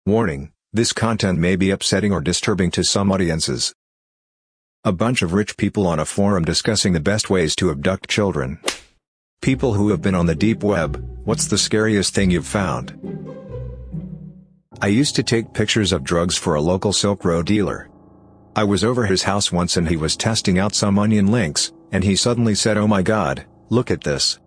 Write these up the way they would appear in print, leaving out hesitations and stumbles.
Warning, this content may be upsetting or disturbing to some audiences. A bunch of rich people on a forum discussing the best ways to abduct children. People who have been on the deep web, what's the scariest thing you've found? I used to take pictures of drugs for a local Silk Road dealer. I was over his house once and he was testing out some onion links, and he suddenly said, "Oh my god, look at this."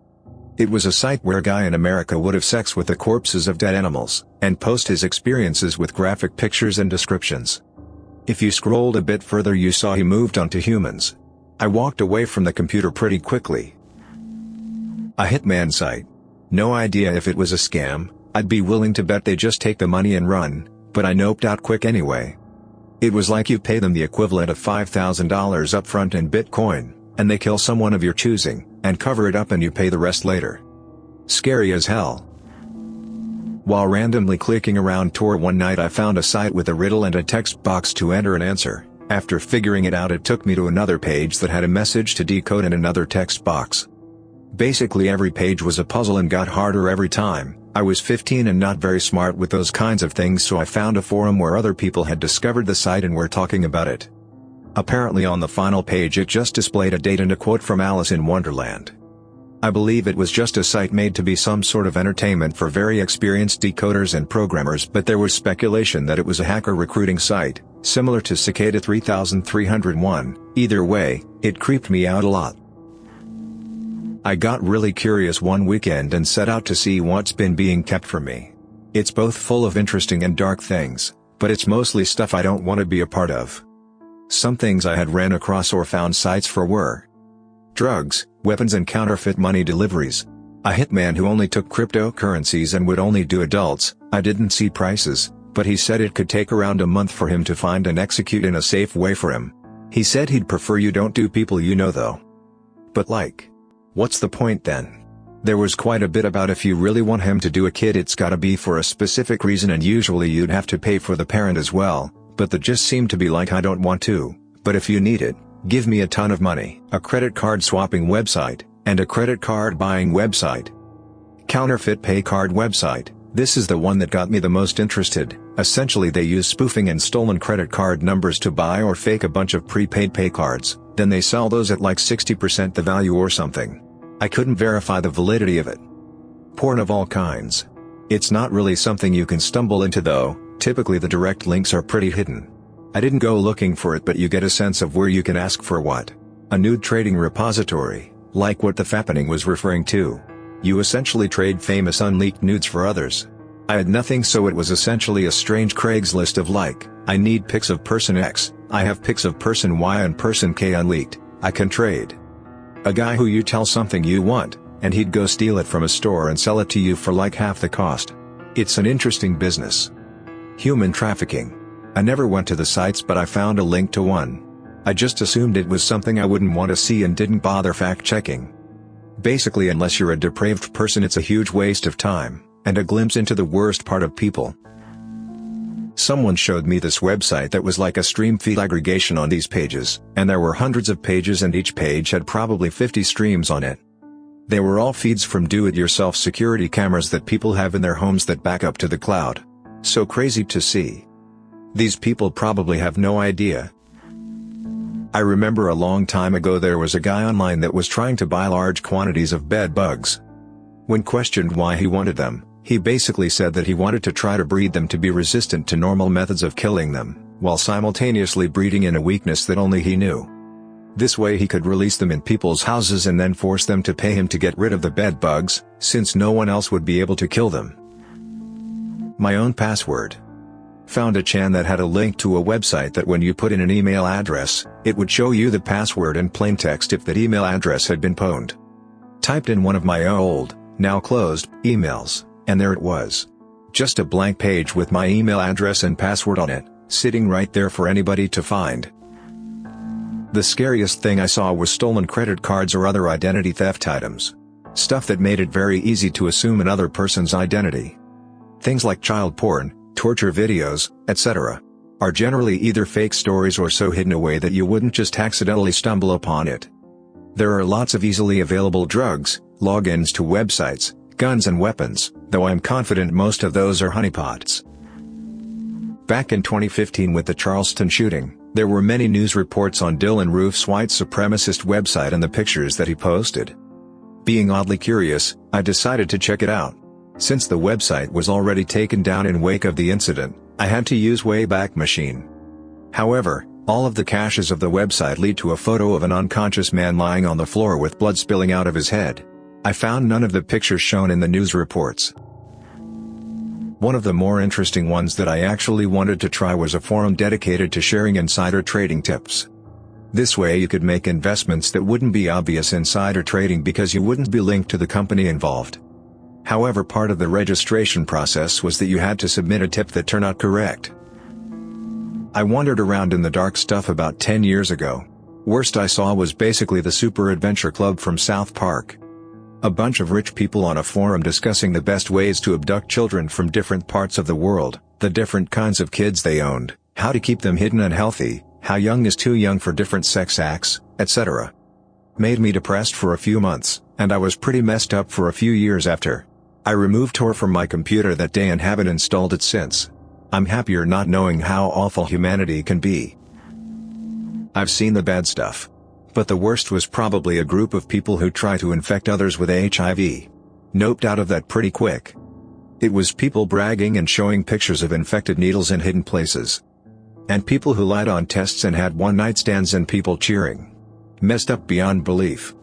It was a site where a guy in America would have sex with the corpses of dead animals, and post his experiences with graphic pictures and descriptions. If you scrolled a bit further you saw he moved on to humans. I walked away from the computer pretty quickly. A hitman site. No idea if it was a scam. I'd be willing to bet they just take the money and run, but I noped out quick anyway. It was like you pay them the equivalent of $5,000 upfront in Bitcoin, and they kill someone of your choosing, and cover it up and you pay the rest later. Scary as hell. While randomly clicking around Tor one night I found a site with a riddle and a text box to enter an answer. After figuring it out it took me to another page that had a message to decode in another text box. Basically every page was a puzzle and got harder every time. I was 15 and not very smart with those kinds of things, so I found a forum where other people had discovered the site and were talking about it. Apparently on the final page it just displayed a date and a quote from Alice in Wonderland. I believe it was just a site made to be some sort of entertainment for very experienced decoders and programmers, but there was speculation that it was a hacker recruiting site, similar to Cicada 3301. Either way, it creeped me out a lot. I got really curious one weekend and set out to see what's been being kept from me. It's both full of interesting and dark things, but it's mostly stuff I don't want to be a part of. Some things I had ran across or found sites for were drugs, weapons and counterfeit money deliveries. A hitman who only took cryptocurrencies and would only do adults. I didn't see prices, but he said it could take around a month for him to find and execute in a safe way for him. He said he'd prefer you don't do people you know though. But like, what's the point then? There was quite a bit about if you really want him to do a kid it's gotta be for a specific reason and usually you'd have to pay for the parent as well. But that just seemed to be like I don't want to, but if you need it, give me a ton of money. A credit card swapping website, and a credit card buying website. Counterfeit pay card website, this is the one that got me the most interested. Essentially they use spoofing and stolen credit card numbers to buy or fake a bunch of prepaid pay cards, then they sell those at like 60% the value or something. I couldn't verify the validity of it. Porn of all kinds. It's not really something you can stumble into though. Typically the direct links are pretty hidden. I didn't go looking for it but you get a sense of where you can ask for what. A nude trading repository, like what the fappening was referring to. You essentially trade famous unleaked nudes for others. I had nothing so it was essentially a strange Craigslist of like, I need pics of person X, I have pics of person Y and person K unleaked, I can trade. A guy who you tell something you want, and he'd go steal it from a store and sell it to you for like half the cost. It's an interesting business. Human trafficking. I never went to the sites but I found a link to one. I just assumed it was something I wouldn't want to see and didn't bother fact-checking. Basically unless you're a depraved person it's a huge waste of time, and a glimpse into the worst part of people. Someone showed me this website that was like a stream feed aggregation on these pages, and there were hundreds of pages and each page had probably 50 streams on it. They were all feeds from do-it-yourself security cameras that people have in their homes that back up to the cloud. So crazy to see. These people probably have no idea. I remember a long time ago there was a guy online that was trying to buy large quantities of bed bugs. When questioned why he wanted them, he basically said that he wanted to try to breed them to be resistant to normal methods of killing them, while simultaneously breeding in a weakness that only he knew. This way he could release them in people's houses and then force them to pay him to get rid of the bed bugs, since no one else would be able to kill them. My own password. Found a chan that had a link to a website that when you put in an email address, it would show you the password in plain text if that email address had been pwned. Typed in one of my old, now closed, emails, and there it was. Just a blank page with my email address and password on it, sitting right there for anybody to find. The scariest thing I saw was stolen credit cards or other identity theft items. Stuff that made it very easy to assume another person's identity. Things like child porn, torture videos, etc. are generally either fake stories or so hidden away that you wouldn't just accidentally stumble upon it. There are lots of easily available drugs, logins to websites, guns and weapons, though I'm confident most of those are honeypots. Back in 2015 with the Charleston shooting, there were many news reports on Dylan Roof's white supremacist website and the pictures that he posted. Being oddly curious, I decided to check it out. Since the website was already taken down in wake of the incident, I had to use Wayback Machine. However, all of the caches of the website lead to a photo of an unconscious man lying on the floor with blood spilling out of his head. I found none of the pictures shown in the news reports. One of the more interesting ones that I actually wanted to try was a forum dedicated to sharing insider trading tips. This way you could make investments that wouldn't be obvious insider trading because you wouldn't be linked to the company involved. However, part of the registration process was that you had to submit a tip that turned out correct. I wandered around in the dark stuff about 10 years ago. Worst I saw was basically the Super Adventure Club from South Park. A bunch of rich people on a forum discussing the best ways to abduct children from different parts of the world, the different kinds of kids they owned, how to keep them hidden and healthy, how young is too young for different sex acts, etc. Made me depressed for a few months, and I was pretty messed up for a few years after. I removed Tor from my computer that day and haven't installed it since. I'm happier not knowing how awful humanity can be. I've seen the bad stuff. But the worst was probably a group of people who try to infect others with HIV. Noped out of that pretty quick. It was people bragging and showing pictures of infected needles in hidden places. And people who lied on tests and had one-night stands and people cheering. Messed up beyond belief.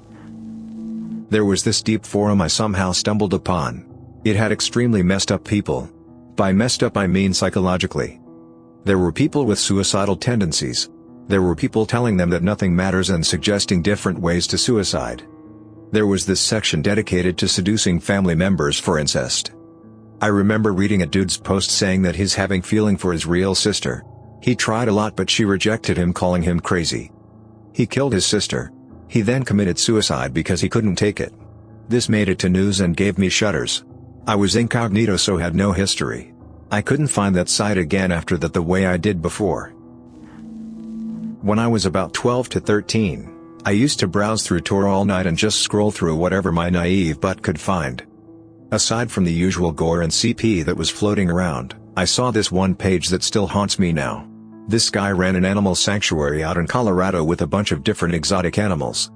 There was this deep forum I somehow stumbled upon. It had extremely messed up people. By messed up I mean psychologically. There were people with suicidal tendencies. There were people telling them that nothing matters and suggesting different ways to suicide. There was this section dedicated to seducing family members for incest. I remember reading a dude's post saying that he's having feeling for his real sister. He tried a lot but she rejected him, calling him crazy. He killed his sister. He then committed suicide because he couldn't take it. This made it to news and gave me shudders. I was incognito so had no history. I couldn't find that site again after that the way I did before. When I was about 12 to 13, I used to browse through Tor all night and just scroll through whatever my naive butt could find. Aside from the usual gore and CP that was floating around, I saw this one page that still haunts me now. This guy ran an animal sanctuary out in Colorado with a bunch of different exotic animals.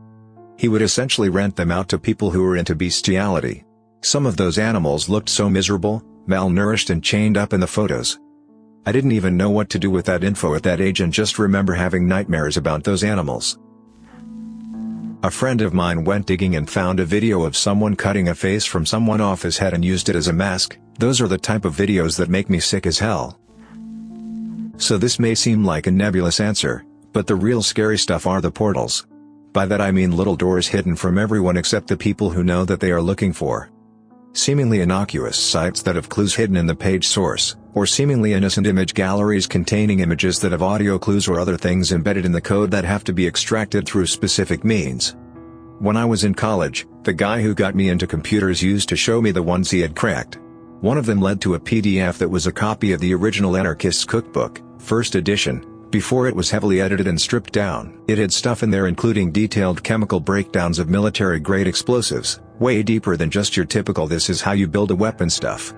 He would essentially rent them out to people who were into bestiality. Some of those animals looked so miserable, malnourished and chained up in the photos. I didn't even know what to do with that info at that age and just remember having nightmares about those animals. A friend of mine went digging and found a video of someone cutting a face from someone off his head and used it as a mask. Those are the type of videos that make me sick as hell. So this may seem like a nebulous answer, but the real scary stuff are the portals. By that I mean little doors hidden from everyone except the people who know that they are looking for. Seemingly innocuous sites that have clues hidden in the page source, or seemingly innocent image galleries containing images that have audio clues or other things embedded in the code that have to be extracted through specific means. When I was in college, the guy who got me into computers used to show me the ones he had cracked. One of them led to a PDF that was a copy of the original Anarchist's Cookbook, first edition, before it was heavily edited and stripped down. It had stuff in there including detailed chemical breakdowns of military-grade explosives, way deeper than just your typical "this is how you build a weapon" stuff.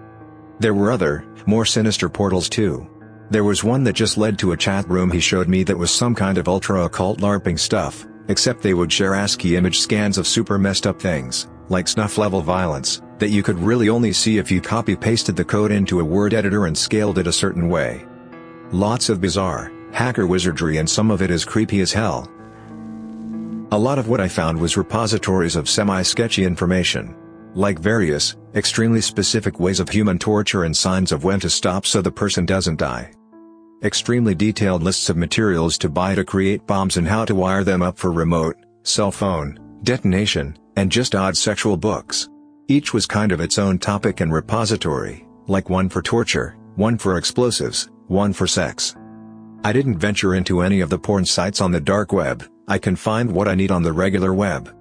There were other, more sinister portals too. There was one that just led to a chat room he showed me that was some kind of ultra-occult LARPing stuff, except they would share ASCII image scans of super messed up things, like snuff-level violence, that you could really only see if you copy-pasted the code into a word editor and scaled it a certain way. Lots of bizarre, hacker wizardry and some of it is creepy as hell. A lot of what I found was repositories of semi-sketchy information, like various, extremely specific ways of human torture and signs of when to stop so the person doesn't die. Extremely detailed lists of materials to buy to create bombs and how to wire them up for remote, cell phone, detonation, and just odd sexual books. Each was kind of its own topic and repository, like one for torture, one for explosives, one for sex. I didn't venture into any of the porn sites on the dark web. I can find what I need on the regular web.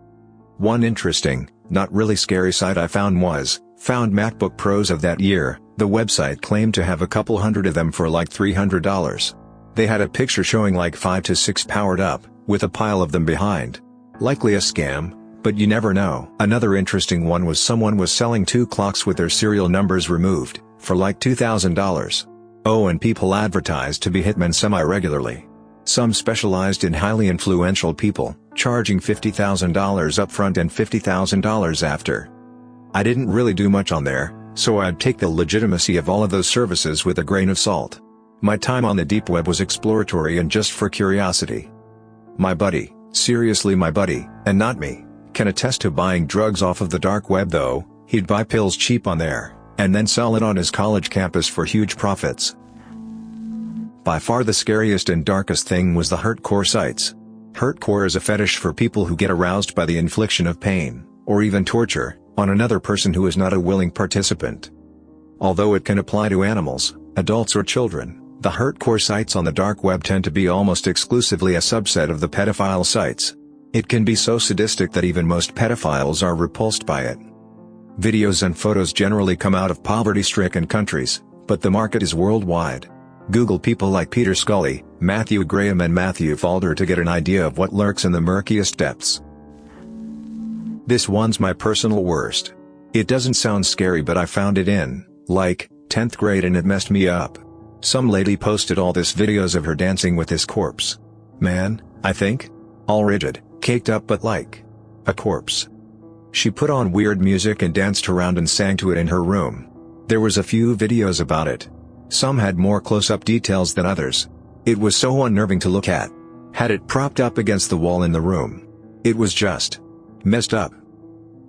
One interesting, not really scary site I found was Found MacBook Pros of that year. The website claimed to have a couple hundred of them for like $300. They had a picture showing like 5 to 6 powered up, with a pile of them behind. Likely a scam, but you never know. Another interesting one was someone was selling 2 clocks with their serial numbers removed, for like $2,000. Oh, and people advertised to be hitmen semi-regularly. Some specialized in highly influential people, charging $50,000 upfront and $50,000 after. I didn't really do much on there, so I'd take the legitimacy of all of those services with a grain of salt. My time on the deep web was exploratory and just for curiosity. My buddy, seriously my buddy, and not me, can attest to buying drugs off of the dark web though. He'd buy pills cheap on there, and then sell it on his college campus for huge profits. By far the scariest and darkest thing was the Hurtcore sites. Hurtcore is a fetish for people who get aroused by the infliction of pain, or even torture, on another person who is not a willing participant. Although it can apply to animals, adults or children, the Hurtcore sites on the dark web tend to be almost exclusively a subset of the pedophile sites. It can be so sadistic that even most pedophiles are repulsed by it. Videos and photos generally come out of poverty-stricken countries, but the market is worldwide. Google people like Peter Scully, Matthew Graham and Matthew Falder to get an idea of what lurks in the murkiest depths. This one's my personal worst. It doesn't sound scary but I found it in, like, 10th grade and it messed me up. Some lady posted all this videos of her dancing with this corpse. Man, I think? All rigid, caked up but like a corpse. She put on weird music and danced around and sang to it in her room. There was a few videos about it. Some had more close-up details than others. It was so unnerving to look at. Had it propped up against the wall in the room. It was just messed up.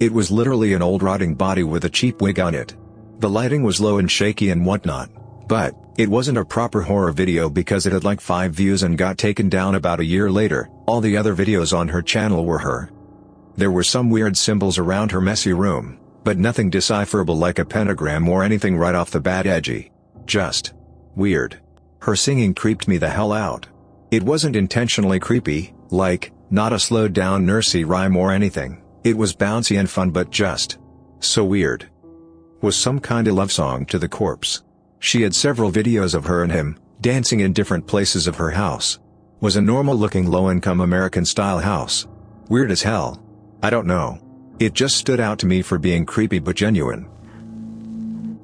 It was literally an old rotting body with a cheap wig on it. The lighting was low and shaky and whatnot, but it wasn't a proper horror video because it had like 5 views and got taken down about a year later. All the other videos on her channel were her. There were some weird symbols around her messy room, but nothing decipherable like a pentagram or anything right off the bat edgy. Just weird. Her singing creeped me the hell out. It wasn't intentionally creepy, like, not a slowed down nursery rhyme or anything. It was bouncy and fun but just so weird. Was some kinda love song to the corpse. She had several videos of her and him, dancing in different places of her house. Was a normal looking low-income American style house. Weird as hell. I don't know. It just stood out to me for being creepy but genuine.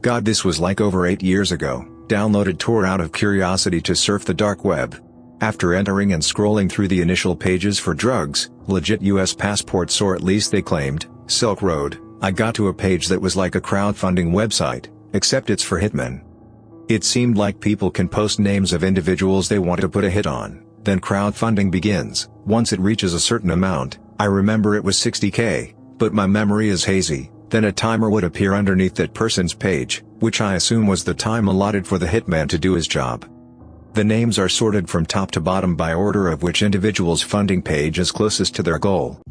God, this was like over 8 years ago. Downloaded Tor out of curiosity to surf the dark web. After entering and scrolling through the initial pages for drugs, legit US passports or at least they claimed, Silk Road, I got to a page that was like a crowdfunding website, except it's for hitmen. It seemed like people can post names of individuals they want to put a hit on, then crowdfunding begins. Once it reaches a certain amount, I remember it was $60K, but my memory is hazy. Then a timer would appear underneath that person's page, which I assume was the time allotted for the hitman to do his job. The names are sorted from top to bottom by order of which individual's funding page is closest to their goal.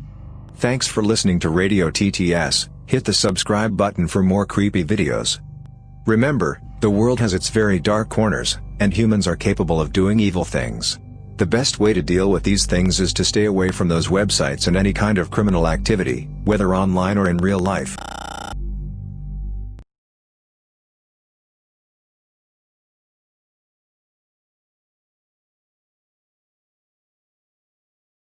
Thanks for listening to Radio TTS. Hit the subscribe button for more creepy videos. Remember, the world has its very dark corners, and humans are capable of doing evil things. The best way to deal with these things is to stay away from those websites and any kind of criminal activity, whether online or in real life.